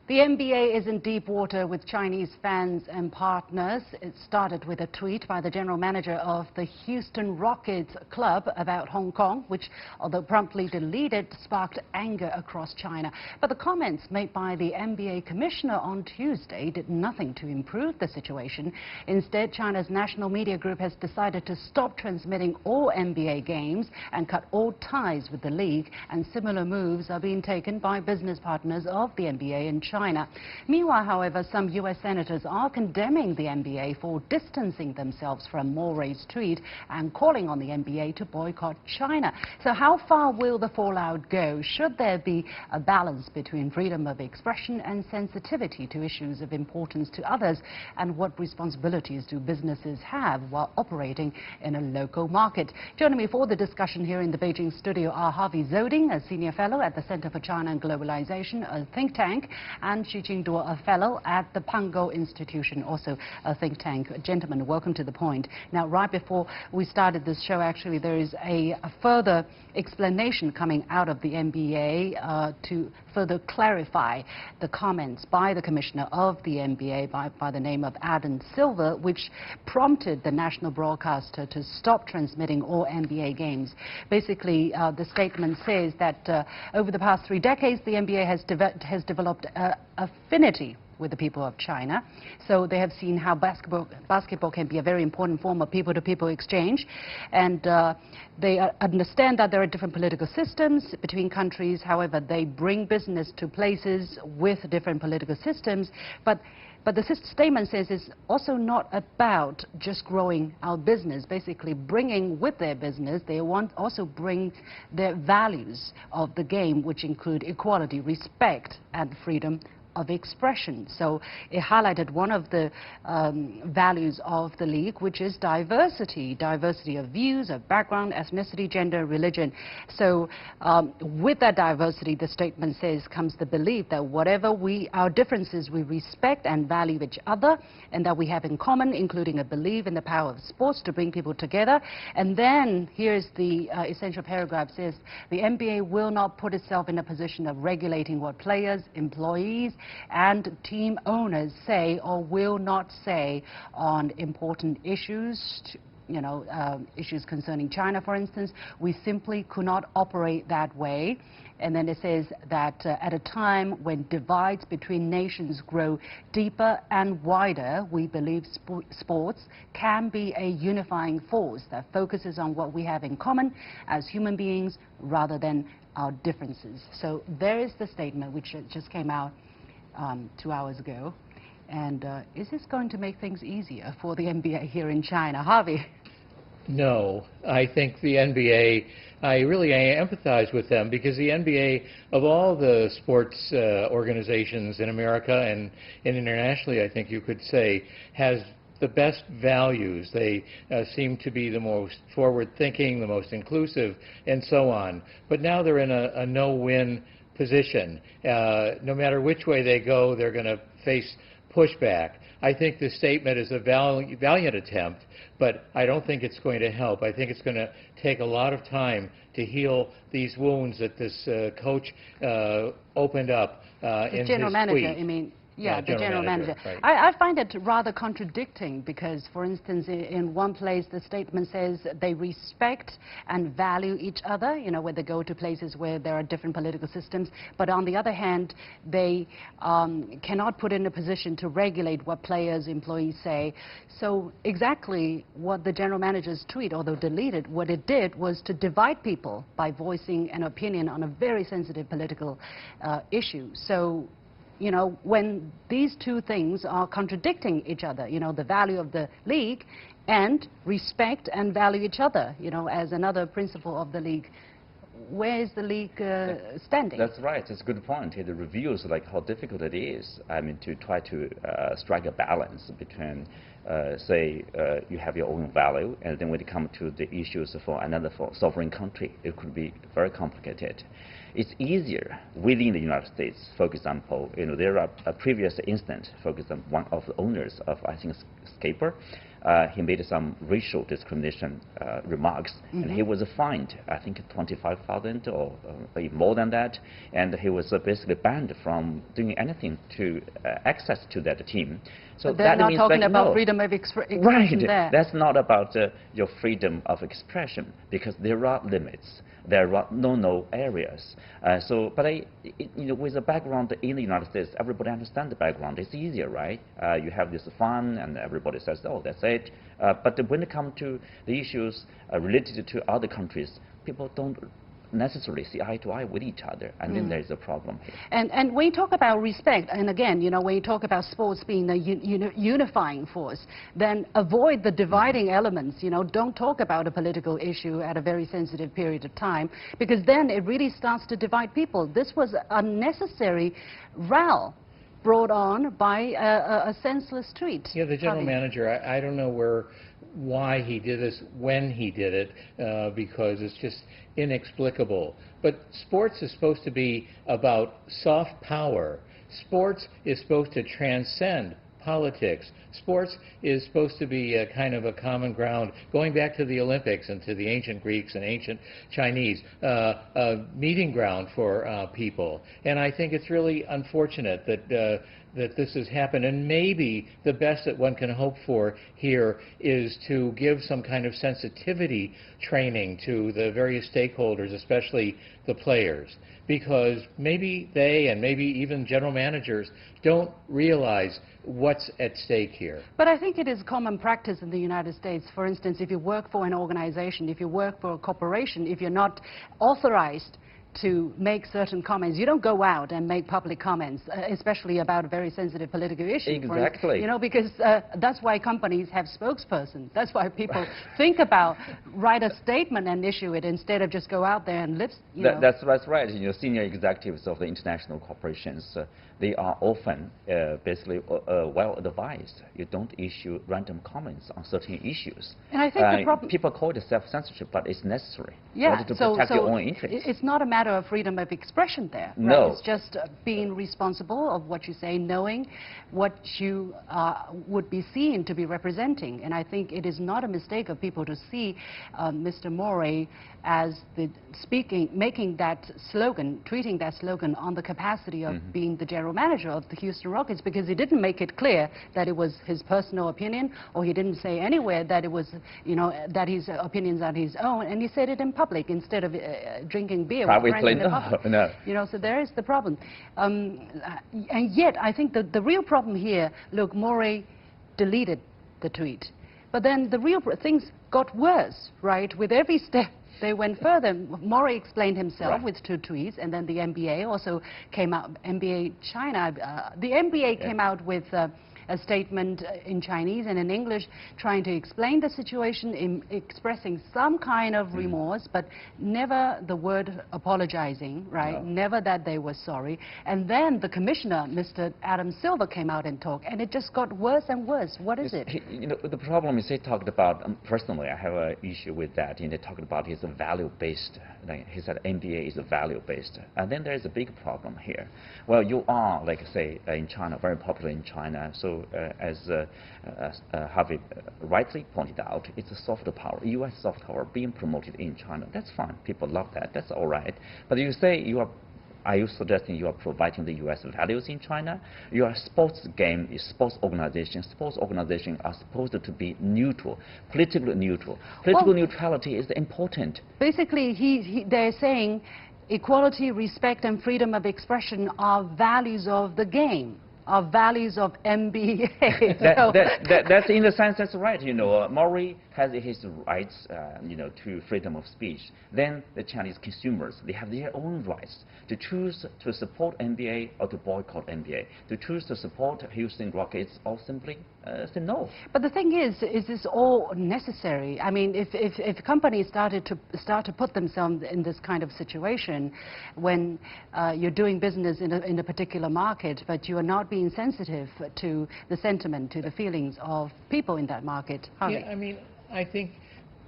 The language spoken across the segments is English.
The NBA is in deep water with Chinese fans and partners. It started with a tweet by the general manager of the Houston Rockets club about Hong Kong, which, although promptly deleted, sparked anger across China. But the comments made by the NBA commissioner on Tuesday did nothing to improve the situation. Instead, China's national media group has decided to stop transmitting all NBA games and cut all ties with the league. And similar moves are being taken by business partners of the NBA in China. Meanwhile, however, some U.S. senators are condemning the NBA for distancing themselves from Morey's tweet and calling on the NBA to boycott China. So how far will the fallout go? Should there be a balance between freedom of expression and sensitivity to issues of importance to others? And what responsibilities do businesses have while operating in a local market? Joining me for the discussion here in the Beijing studio are Harvey Dzodin, a senior fellow at the Center for China and Globalization, a think tank, and Xu Qingduo, a fellow at the Pangoal Institution, also a think tank. Gentlemen, welcome to The Point. Now, right before we started this show, actually, there is a further explanation coming out of the NBA to further clarify the comments by the commissioner of the NBA by the name of Adam Silver, which prompted the national broadcaster to stop transmitting all NBA games. Basically, the statement says that over the past 3 decades, the NBA has developed affinity with the people of China. So they have seen how basketball can be a very important form of people-to-people exchange. And they understand that there are different political systems between countries. However, they bring business to places with different political systems. But the statement says it's also not about just growing our business, basically bringing with their business, they want also bring their values of the game, which include equality, respect, and freedom of expression. So it highlighted one of the values of the league, which is diversity of views, of background, ethnicity, gender, religion. So with that diversity, the statement says, comes the belief that whatever our differences, we respect and value each other, and that we have in common, including a belief in the power of sports to bring people together. And then here's the essential paragraph, says the NBA will not put itself in a position of regulating what players, employees, and team owners say or will not say on important issues, issues concerning China, for instance. We simply could not operate that way. And then it says that at a time when divides between nations grow deeper and wider, we believe sports can be a unifying force that focuses on what we have in common as human beings rather than our differences. So there is the statement which just came out 2 hours ago. And is this going to make things easier for the NBA here in China? Harvey? No. I think the NBA, I empathize with them, because the NBA, of all the sports organizations in America and internationally, I think you could say, has the best values. They seem to be the most forward-thinking, the most inclusive, and so on. But now they're in a no-win position. No matter which way they go, they're going to face pushback. I think the statement is a valiant attempt, but I don't think it's going to help. I think it's going to take a lot of time to heal these wounds that this coach opened up in his general manager, tweet. you mean? Yeah, the general manager. Right. I find it rather contradicting because, for instance, in one place the statement says they respect and value each other, when they go to places where there are different political systems. But on the other hand, they cannot put in a position to regulate what players, employees say. So exactly what the general manager's tweet, although deleted, what it did was to divide people by voicing an opinion on a very sensitive political issue. So when these two things are contradicting each other, the value of the league and respect and value each other, as another principle of the league, where is the league standing? That's right. It's a good point. It reveals how difficult it is, to try to strike a balance between, say, you have your own value, and then when it comes to the issues for another sovereign country, it could be very complicated. It's easier within the United States. For example, there are a previous instance, for example, one of the owners of, I think, Scaper, he made some racial discrimination remarks, and he was fined, I think, 25,000 or more than that, and he was basically banned from doing anything to access to that team. So but they're that not means talking like, about no. freedom of expression Right. there. That's not about your freedom of expression, because there are limits. There are no areas. With the background in the United States, everybody understands the background. It's easier, right? You have this fun, and everybody says, "Oh, that's it." But when it comes to the issues related to other countries, people don't necessarily see eye to eye with each other, and then there's a problem here. And when you talk about respect, and again, when you talk about sports being a unifying force, then avoid the dividing elements. Don't talk about a political issue at a very sensitive period of time, because then it really starts to divide people. This was a unnecessary row brought on by a senseless tweet. Yeah, the general manager, I don't know why he did this, when he did it, because it's just inexplicable. But sports is supposed to be about soft power. Sports is supposed to transcend politics. Sports is supposed to be a kind of a common ground, going back to the Olympics and to the ancient Greeks and ancient Chinese, a meeting ground for people. And I think it's really unfortunate that this has happened, and maybe the best that one can hope for here is to give some kind of sensitivity training to the various stakeholders, especially the players, because maybe they and maybe even general managers don't realize what's at stake here. But I think it is common practice in the United States. For instance, if you work for an organization, if you work for a corporation, if you're not authorized to make certain comments, you don't go out and make public comments, especially about a very sensitive political issue. Exactly. Because that's why companies have spokespersons. That's why people think about write a statement and issue it instead of just go out there and That's right. Senior executives of the international corporations, they are often basically well advised. You don't issue random comments on certain issues. And I think the problem, people call it self-censorship, but it's necessary in order to so protect your own interests. It's not a matter of freedom of expression there. Right? No. It's just being responsible of what you say, knowing what you would be seen to be representing. And I think it is not a mistake of people to see Mr. Morey as making that slogan, tweeting that slogan on the capacity of being the general manager of the Houston Rockets, because he didn't make it clear that it was his personal opinion, or he didn't say anywhere that it was, that his opinions are his own, and he said it in public instead of drinking beer with friends in the public. No. So there is the problem. And yet, I think the real problem here, look, Morey deleted the tweet, but then the real things got worse, right? With every step they went further. Morey explained himself with 2 tweets, and then the NBA also came out, NBA China, the NBA came out with a statement in Chinese and in English trying to explain the situation, expressing some kind of remorse, but never the word apologizing, right? No. Never that they were sorry. And then the commissioner, Mr. Adam Silver, came out and talked, and it just got worse and worse. What is it? The problem is he talked about, personally, I have an issue with that. He talked about his value-based. He said NBA is value-based. And then there's a big problem here. Well, you are, like say, in China, very popular in China, so as Harvey rightly pointed out, it's a soft power, U.S. soft power being promoted in China. That's fine. People love that. That's all right. But you say are you suggesting you are providing the U.S. values in China? Your sports game is sports organization. Sports organizations are supposed to be neutral, politically neutral. Political neutrality is important. Basically, they're saying equality, respect, and freedom of expression are values of the game, are values of NBA. That's in the sense that's right. Morey has his rights, to freedom of speech. Then the Chinese consumers, they have their own rights to choose to support NBA or to boycott NBA, to choose to support Houston Rockets or simply say no. But the thing is this all necessary? I mean, if companies start to put themselves in this kind of situation when you're doing business in a particular market, but you are not being sensitive to the sentiment, to the feelings of people in that market. Harvey? Yeah, I mean, I think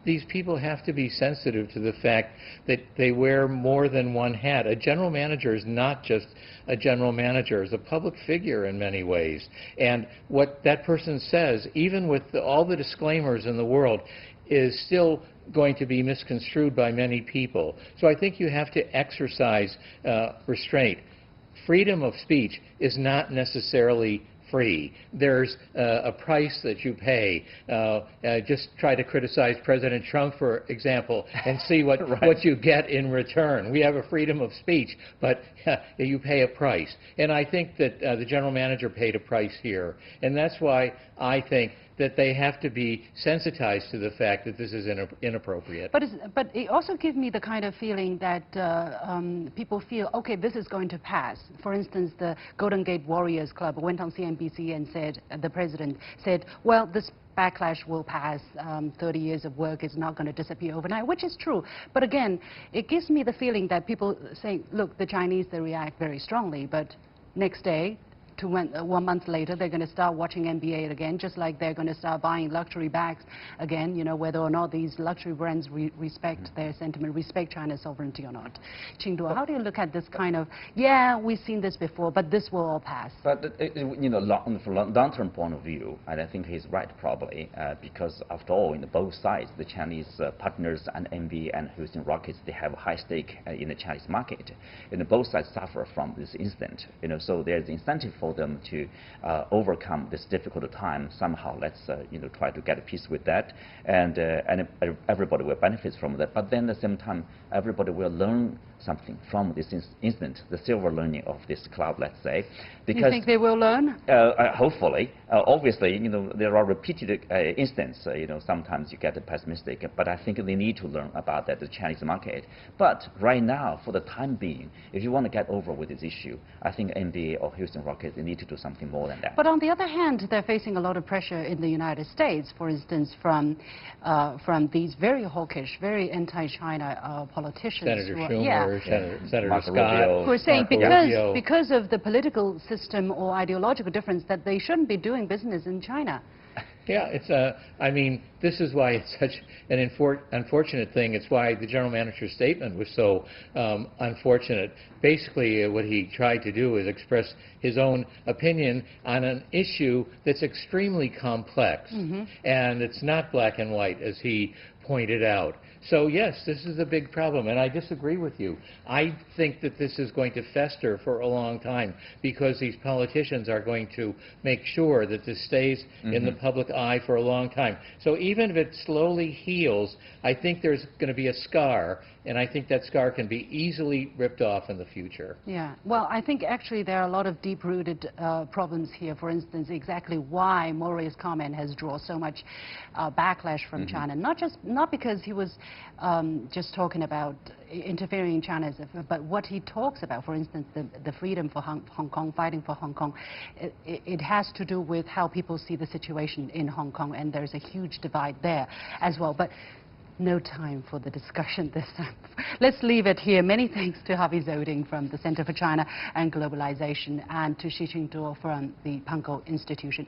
these people have to be sensitive to the fact that they wear more than one hat. A general manager is not just a general manager, is a public figure in many ways. And what that person says, even with all the disclaimers in the world, is still going to be misconstrued by many people. So I think you have to exercise restraint. Freedom of speech is not necessarily free. There's a price that you pay. Just try to criticize President Trump, for example, and see what, right. what you get in return. We have a freedom of speech, but you pay a price. And I think that the general manager paid a price here. And that's why I think that they have to be sensitized to the fact that this is inappropriate. But it also gives me the kind of feeling that people feel, okay, this is going to pass. For instance, the Golden Gate Warriors Club went on CNBC and said, the president said, well, this backlash will pass. 30 years of work is not going to disappear overnight, which is true. But again, it gives me the feeling that people say, look, the Chinese, they react very strongly, but next day, 1 month later, they're going to start watching NBA again, just like they're going to start buying luxury bags again, you know, whether or not these luxury brands respect their sentiment, respect China's sovereignty or not. Qingduo, how do you look at this kind of, yeah, we've seen this before, but this will all pass? But, you know, from a long-term point of view, and I think he's right probably, because after all, in both sides, the Chinese partners and NBA and Houston Rockets, they have a high stake in the Chinese market. And both sides suffer from this incident, you know, so there's incentive for them to overcome this difficult time somehow. Let's you know, try to get a peace with that, and everybody will benefit from that. But then at the same time, everybody will learn something from this incident, the silver lining of this club, let's say. Because you think they will learn? Hopefully. Obviously, you know, there are repeated incidents. You know, sometimes you get pessimistic, but I think they need to learn about that, the Chinese market. But right now, for the time being, if you want to get over with this issue, I think NBA or Houston Rockets, they need to do something more than that. But on the other hand, they're facing a lot of pressure in the United States, for instance, from these very hawkish, very anti-China politicians. Senator Schumer, Senator Marco Scott. Rubio. Who are saying Rubio. because of the political system or ideological difference that they shouldn't be doing business in China. Yeah, it's I mean, this is why it's such an unfortunate thing. It's why the general manager's statement was so unfortunate. Basically, what he tried to do is express his own opinion on an issue that's extremely complex. And it's not black and white, as he pointed out. So yes, this is a big problem, and I disagree with you. I think that this is going to fester for a long time because these politicians are going to make sure that this stays in the public eye for a long time. So even if it slowly heals, I think there's going to be a scar, and I think that scar can be easily ripped off in the future. Yeah, well, I think actually there are a lot of deep-rooted problems here. For instance, exactly why Mori's comment has drawn so much backlash from China. Not because he was just talking about interfering in China's, but what he talks about, for instance, the freedom for Hong Kong, fighting for Hong Kong, it has to do with how people see the situation in Hong Kong, and there's a huge divide there as well. But no time for the discussion this time. Let's leave it here. Many thanks to Harvey Dzodin from the Center for China and Globalization and to Xu Qingduo from the Pangoal Institution.